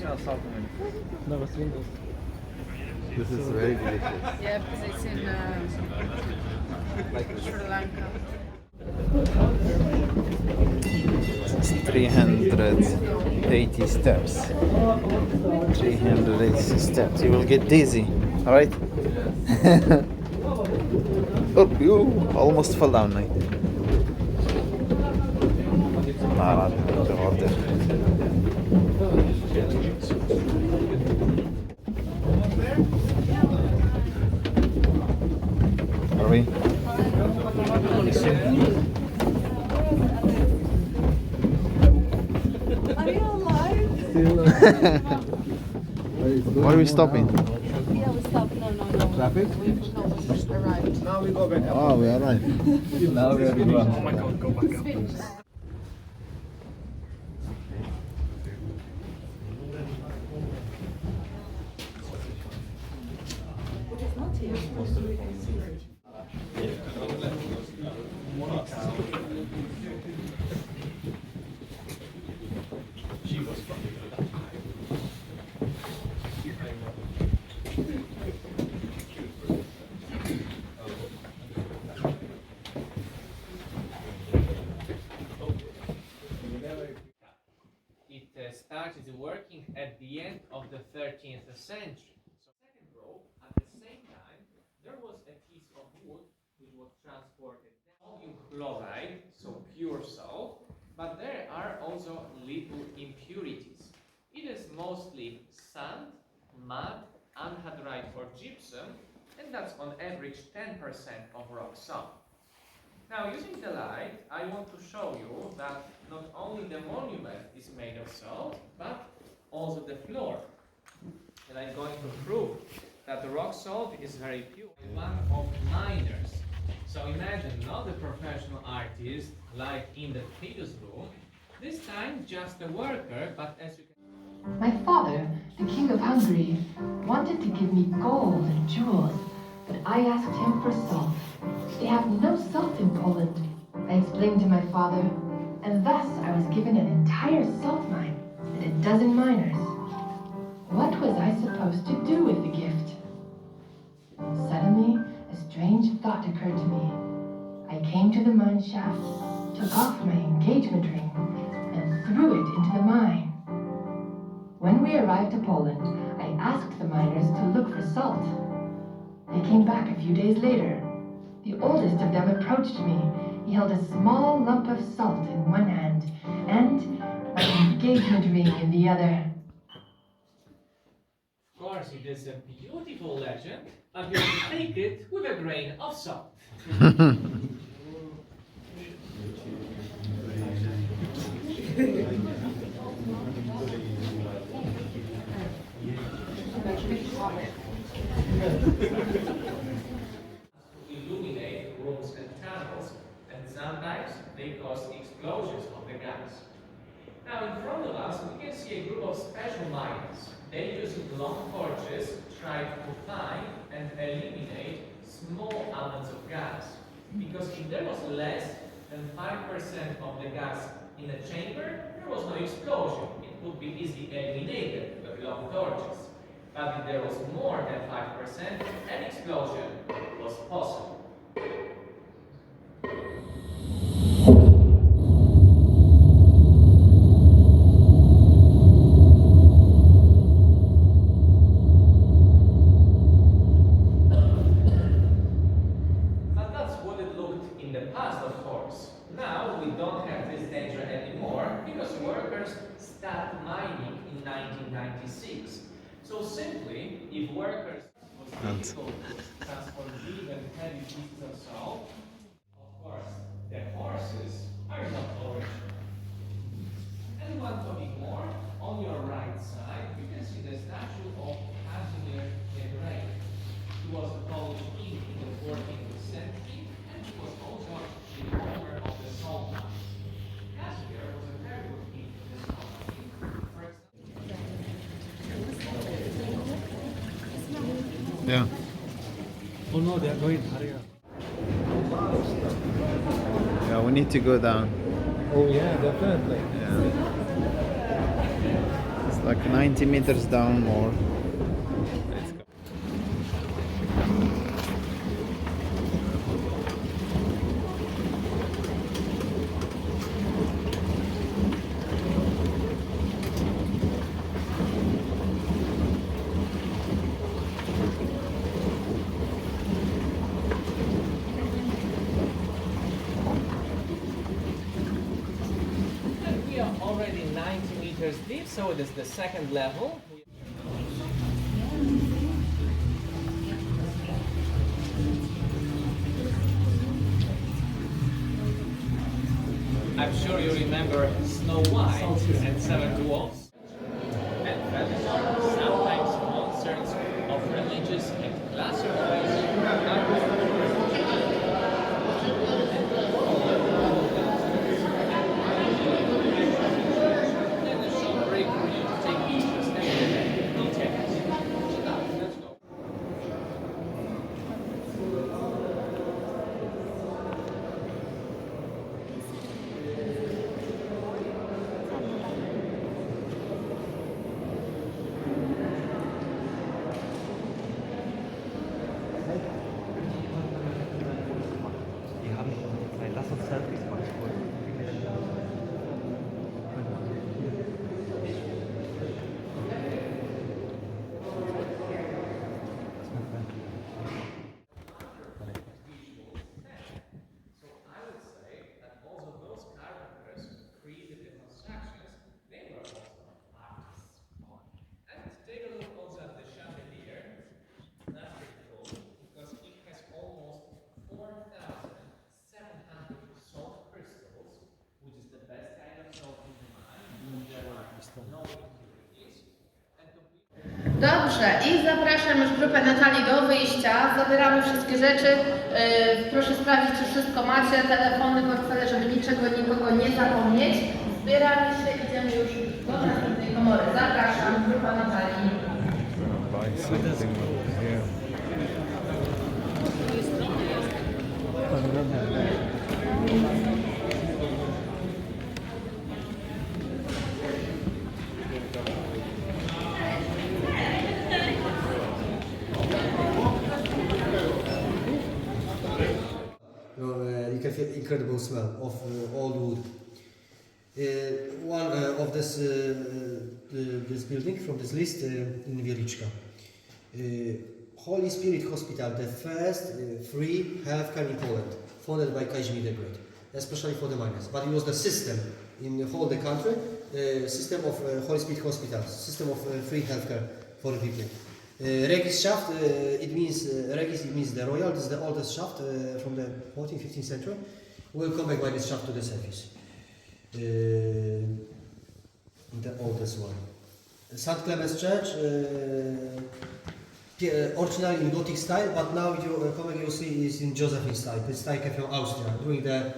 No, it's windows. This is very delicious. Yeah, because it's in Sri Lanka. It's 380 steps. 380 steps. You will get dizzy, alright? Oh, you almost fell down, mate. لا تغادر. Are we? Are you alive? Why are we stopping? Yeah, we stopped. No. Traffic? We arrived. Now we go back up. Oh, we are right. Now we are going. Oh my god, go back It's up. finished. It started working at the end of the 13th century. So second row, at the same time, there was a piece of wood which was transported sodium chloride, so pure salt, but there are also little impurities. It is mostly sand, mud, anhydrite or gypsum, and that's on average 10% of rock salt. Now, using the light, I want to show you that not only the monument is made of salt, but also the floor. And I'm going to prove that the rock salt is very pure. One of miners. So imagine not a professional artist like in the previous room, this time just a worker, but as you can My father, the king of Hungary, wanted to give me gold and jewels, but I asked him for salt. They have no salt in Poland. I explained to my father, and thus I was given an entire salt mine and a dozen miners. What was I supposed to do with the gift? Suddenly, a strange thought occurred to me. I came to the mine shaft, took off my engagement ring, and threw it into the mine. When we arrived to Poland, I asked the miners to look for salt. They came back a few days later. The oldest of them approached me. He held a small lump of salt in one hand and my engagement ring in the other. Of course, it is a beautiful legend, but you have to take it with a grain of salt. Illuminate rooms and tunnels, and sometimes they cause explosions of the gas. Now, in front of us, we can see a group of special miners. They use long torches, try to find and eliminate small amounts of gas. Because if there was less than 5% of the gas in a chamber, there was no explosion. It could be easily eliminated with long torches. But if there was more than 5%, an explosion was possible. But that's what it looked in the past, of course. Now we don't have this danger anymore because workers stopped mining in 1996. So simply, if workers was difficult to transport big and heavy pieces of salt, of course, the horses are not original. And you want to be more? On your right side, you can see the statue of Kazimierz the Great. He was a Polish king in the 14th century, and he was also the owner of the salt mine. Kazimierz was a very good king in the salt mine. For example, Yeah. Oh no, they are going. Hurry up. Yeah, we need to go down. Oh yeah, definitely. Yeah. It's like 90 meters down more. Let's go. And we are already 90 meters deep, so it is the second level. I'm sure you remember Snow White and Seven Dwarfs. And fetish are sometimes concerns of religious and classical Then a short break for you to take interest in details. Let's go. Die haben schon die Zeit. Lass uns Selfies machen. So I would say that also those carpenters who created the constructions, they were also artists. And take a look also at the chandelier. That's pretty cool because it has almost 4,700 salt crystals, which is the best kind of salt in the mine. There are no impurities. And complete Dobrze, i zapraszam już grupę Natalii do wyjścia. Zabieramy wszystkie rzeczy. Proszę sprawdzić, czy wszystko macie. Telefony, portfele, żeby nikogo nie zapomnieć. Zbieramy się, idziemy już do następnej komory. Zapraszam, grupa Natalii. Buy something over here. You can feel incredible smell of old wood. One of this building from this list in Wieliczka. Holy Spirit Hospital, the first free healthcare in Poland, founded by Kazimierz the Great, especially for the miners. But it was the system in the whole the country, system of Holy Spirit Hospital, system of free healthcare for the people. Regis shaft, it means Regis, it means the royal. This is the oldest shaft from the 14th, 15th century. We'll come back by this shaft to the service. The oldest one. St. Clement's Church, originally in Gothic style, but now you come back, you see is in Josephine style. This style came from Austria during the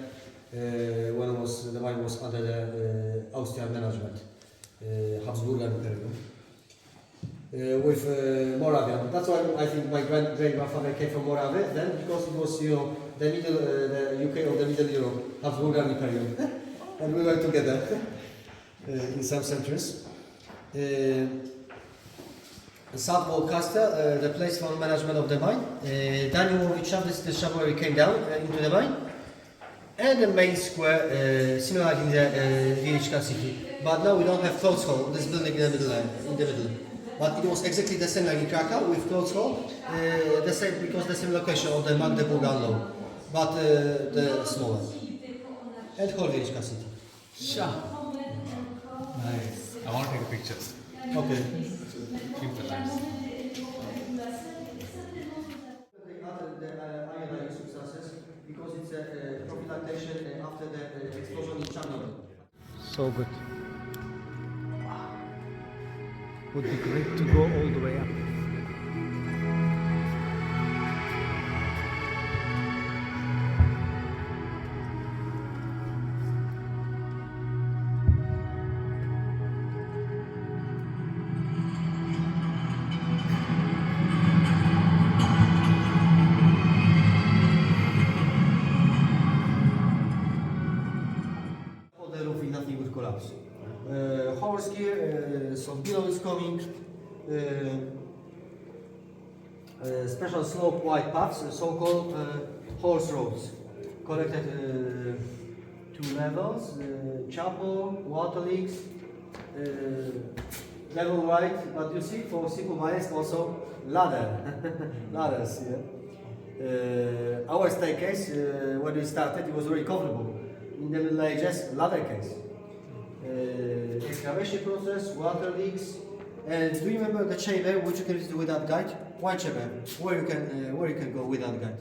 when the mine was under the Austrian management, Habsburgian Imperium. With Moravian. That's why I think my great-grandfather came from Moravia then, because it was, you know, the UK of the Middle Europe, Habsburgian Imperium, and we were together in some centuries. Southwall Castle, the place for management of the mine. Daniel shaft, this is the shaft where we came down into the mine, and the main square, similar in the Wieliczka city. But now we don't have clothes hall. This building in the middle. But it was exactly the same like in Krakow with clothes hall, the same because the same location of the Magdeburgan law, but the smaller. And whole Wieliczka city. Nice. I want to take pictures. Okay. Keep the lights. The iodine substances because it's a prophylaxation after the explosion in Chernobyl. So good. Would be great to go all the way up. The roof, nothing would collapse. Horse gear, so below is coming special slope wide paths, so-called horse roads, connected 2 levels, chapel, water leaks, level right, but you see for simple miners also ladders. Yeah. Our staircase, when we started, it was very comfortable. In the Middle Ages, ladder case. Excavation process, water leaks, and do you remember the chamber which you can visit without guide? One chamber where you can go without guide.